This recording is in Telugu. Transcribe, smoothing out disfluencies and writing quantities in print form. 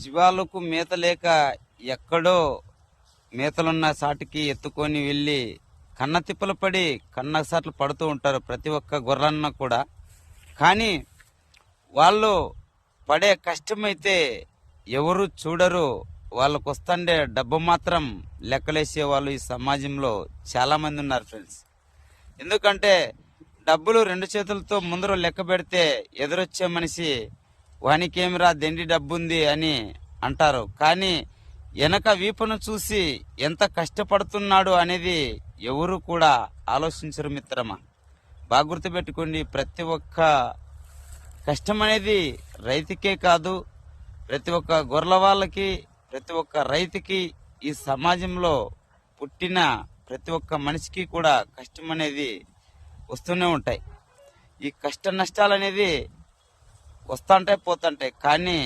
జీవాలకు మేత లేక ఎక్కడో మేతలున్న సాటికి ఎత్తుకొని వెళ్ళి కన్న తిప్పలు పడి కన్నసాట్లు పడుతూ ఉంటారు ప్రతి ఒక్క గొర్రెన్న కూడా. కానీ వాళ్ళు పడే కష్టమైతే ఎవరు చూడరు. వాళ్ళకు వస్తుండే డబ్బు మాత్రం లెక్కలేసే వాళ్ళు ఈ సమాజంలో చాలా మంది ఉన్నారు ఫ్రెండ్స్. ఎందుకంటే డబ్బులు రెండు చేతులతో ముందర లెక్క పెడితే ఎదురొచ్చే మనిషి వానికేమిరా దెండి డబ్బుంది అని అంటారు. కానీ వెనక వీపును చూసి ఎంత కష్టపడుతున్నాడు అనేది ఎవరు కూడా ఆలోచించరు మిత్రమా. బాగా గుర్తుపెట్టుకోండి, ప్రతి ఒక్క కష్టం అనేది రైతుకే కాదు, ప్రతి ఒక్క గొర్రెల వాళ్ళకి, ప్రతి ఒక్క రైతుకి, ఈ సమాజంలో పుట్టిన ప్రతి ఒక్క మనిషికి కూడా కష్టం అనేది వస్తూనే ఉంటాయి. ఈ కష్ట నష్టాలు అనేది వస్తుంటాయి పోతుంటాయి. కానీ